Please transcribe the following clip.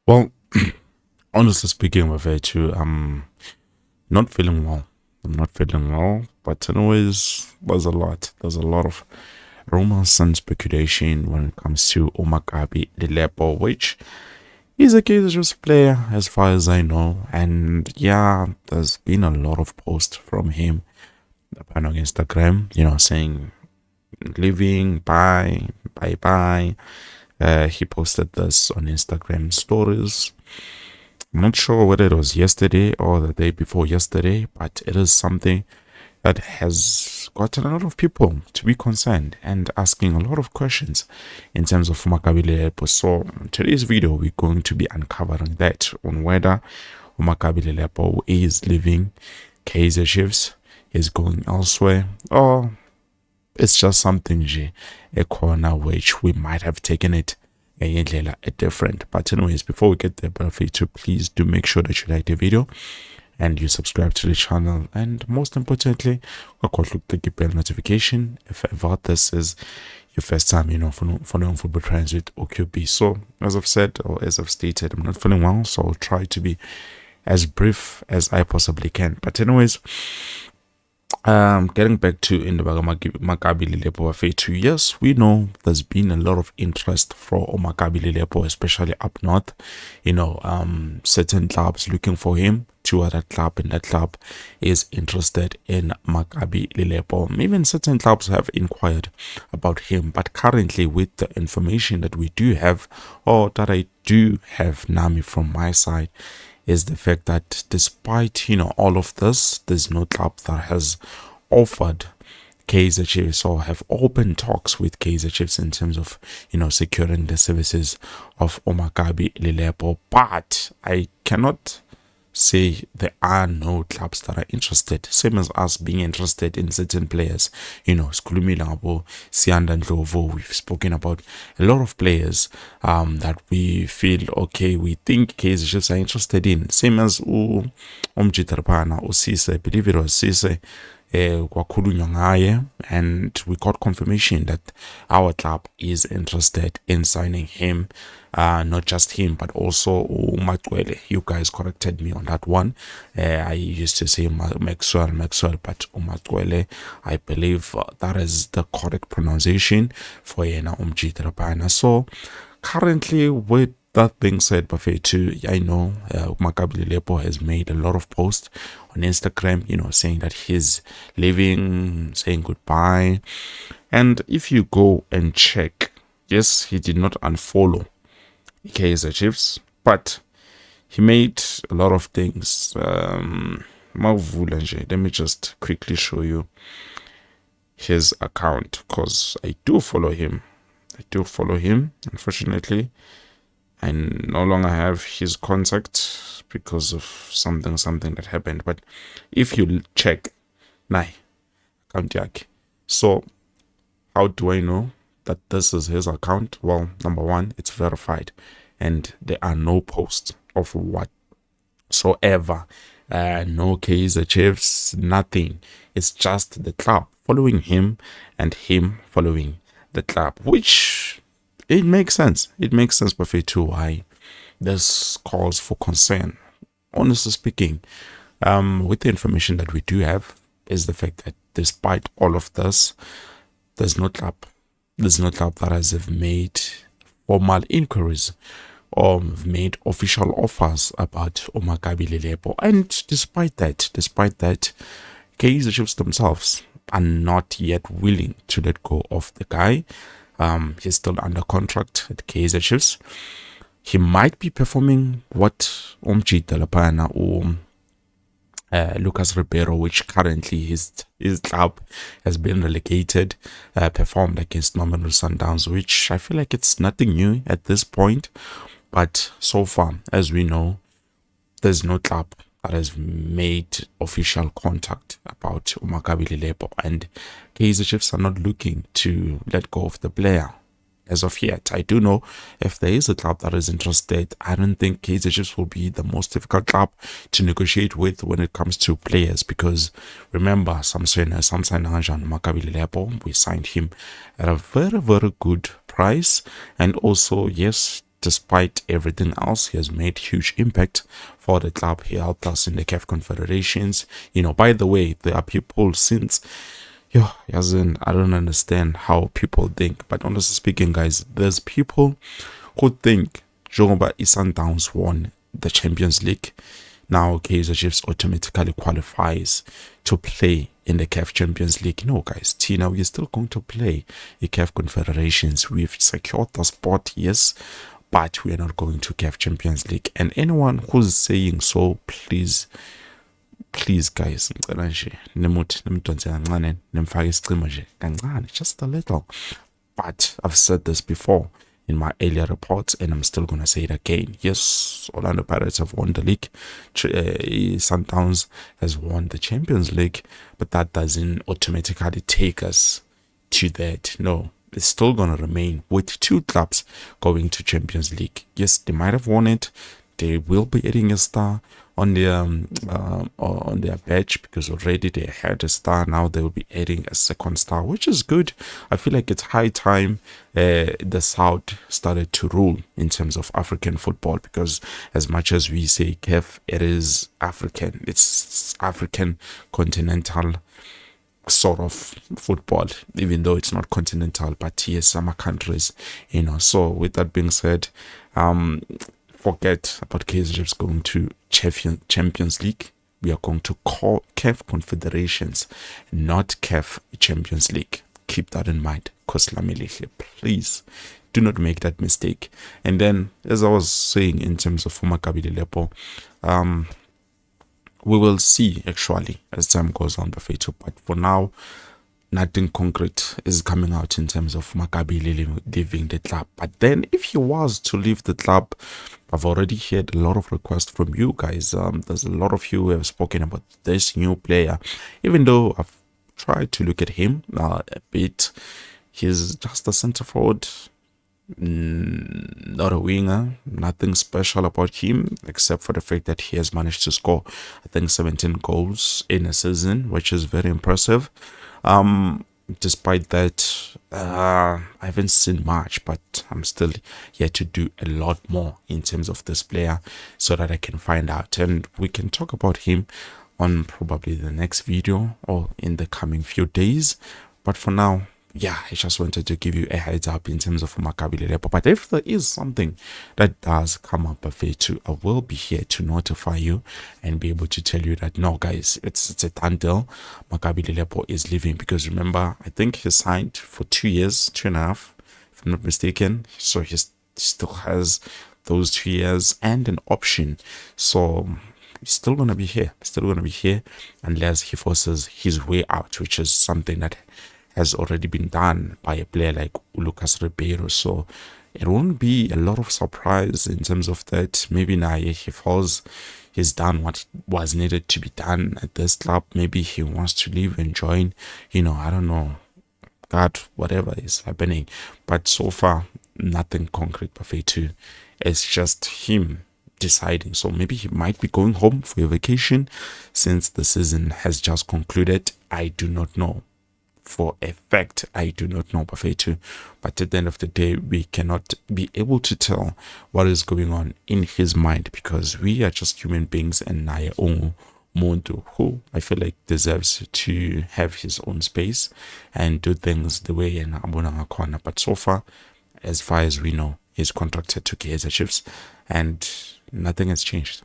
Well, honestly speaking, with it too, I'm not feeling well. I'm not feeling well, but anyways, There's a lot of rumors and speculation when it comes to Makabi Lilepo, which is a Kaizer player as far as I know. And yeah, there's been a lot of posts from him on Instagram, saying leaving, bye, bye, bye. He posted this on Instagram stories. I'm not sure whether it was yesterday or the day before yesterday, but it is something that has gotten a lot of people to be concerned and asking a lot of questions in terms of Makabi Lilepo. So in today's video, we're going to be uncovering that on whether Makabi Lilepo is leaving Kaizer Chiefs, is going elsewhere, or it's just something a corner which we might have taken it a different. But anyways, before we get there, to please do make sure that you like the video and you subscribe to the channel, and most importantly, click the bell notification if ever this is your first time following football trends with OQB. So as I've said, or as I've stated, I'm not feeling well, so I'll try to be as brief as I possibly can. But anyways, getting back to Makabi Lilepo affair 2 years, we know there's been a lot of interest for Makabi Lilepo, especially up north. Certain clubs looking for him. Two other club in that club is interested in Makabi Lilepo. Even certain clubs have inquired about him, but currently, with the information that we do have, or that I do have, Nami, from my side, is the fact that despite all of this, there's no club that has offered Kaizer Chiefs or have open talks with Kaizer Chiefs in terms of securing the services of Makabi Lilepo. But I cannot say there are no clubs that are interested, same as us being interested in certain players. Sikhulumile ngabo Siyanda Ndlovu. We've spoken about a lot of players that we feel okay, we think Kaizer Chiefs are interested in, same as Umjitarpana Usise. I believe it was Sise kwakhulunywa ngaye, and we got confirmation that our club is interested in signing him. Not just him, but also Umatwele. You guys corrected me on that one. I used to say Maxwell, but Umatwele, I believe that is the correct pronunciation for Yena Umjitarapana. So currently, with that being said, Buffet too, I know Makabi Lilepo has made a lot of posts on Instagram, saying that he's leaving, saying goodbye. And if you go and check, yes, he did not unfollow Kaizer Chiefs, but he made a lot of things. Let me just quickly show you his account, because I do follow him. Unfortunately, I no longer have his contact because of something that happened. But if you check Nai account yake, so how do I know that this is his account? Well, number one, it's verified, and there are no posts of whatsoever. No Kaizer Chiefs, nothing. It's just the club following him and him following the club, which it makes sense. It makes sense, Buffet, too, why this calls for concern. Honestly speaking, with the information that we do have, is the fact that despite all of this, there's no club that has made formal inquiries or made official offers about Makabi Lilepo. And despite that, Kaizer Chiefs themselves are not yet willing to let go of the guy. He's still under contract at Kaizer Chiefs. He might be performing what Umjitalapana or Lucas Ribeiro, which currently his club has been relegated, performed against Mamelodi Sundowns, which I feel like it's nothing new at this point. But so far, as we know, there's no club that has made official contact about Makabi Lilepo, and Kaizer Chiefs are not looking to let go of the player as of yet. I do know if there is a club that is interested, I don't think Kaizer Chiefs will be the most difficult club to negotiate with when it comes to players, because remember, Samson Makabi Lilepo, we signed him at a very, very good price, and also, yes, despite everything else, he has made huge impact for the club. He helped us in the CAF Confederations. By the way, there are people since, as in, I don't understand how people think, but honestly speaking, guys, there's people who think Jongoba Sundowns won the Champions League. Now Kaizer Chiefs automatically qualifies to play in the CAF Champions League. No, guys, Tina, we're still going to play the CAF Confederations. We've secured the spot, yes, but we are not going to CAF Champions League. And anyone who's saying so, please, guys, just a little. But I've said this before in my earlier reports, and I'm still going to say it again. Yes, Orlando Pirates have won the league. Sundowns has won the Champions League, but that doesn't automatically take us to that. No, it's still going to remain with two clubs going to Champions League. Yes, they might have won it. They will be adding a star on their badge, because already they had a star. Now they will be adding a second star, which is good. I feel like it's high time the South started to rule in terms of African football, because as much as we say CAF, it is African. It's African continental sort of football, even though it's not continental, but yes, some countries, So with that being said, forget about Kaizer Chiefs going to Champions League. We are going to call CAF Confederations, not CAF Champions League. Keep that in mind. Please do not make that mistake. And then, as I was saying, in terms of Makabi Lilepo, we will see actually as time goes on, Bafeto. But for now, nothing concrete is coming out in terms of Makabi leaving the club. But then, if he was to leave the club, I've already heard a lot of requests from you guys. There's a lot of you who have spoken about this new player, even though I've tried to look at him a bit. He's just a center forward, not a winger. Nothing special about him except for the fact that he has managed to score, I think, 17 goals in a season, which is very impressive. Despite that, I haven't seen much, but I'm still here to do a lot more in terms of this player so that I can find out, and we can talk about him on probably the next video or in the coming few days. But for now, I just wanted to give you a heads up in terms of Makabi Lilepo. But if there is something that does come up, I will be here to notify you and be able to tell you that, no, guys, it's a done deal. Makabi Lilepo is leaving, because remember, I think he signed for 2 years, 2.5, if I'm not mistaken. So he still has those 2 years and an option. So he's still going to be here, unless he forces his way out, which is something that has already been done by a player like Lucas Ribeiro. So it won't be a lot of surprise in terms of that. Maybe now he falls, he's done what was needed to be done at this club. Maybe he wants to leave and join, I don't know, God, whatever is happening. But so far, nothing concrete, Bafetu. It's just him deciding. So maybe he might be going home for a vacation since the season has just concluded. I do not know. For a fact, I do not know, Bafetu. But at the end of the day, we cannot be able to tell what is going on in his mind, because we are just human beings, and Naya Muntu, who I feel like deserves to have his own space and do things the way in Abuna Akwana. But so far as we know, he's contracted to Kaizer Chiefs and nothing has changed.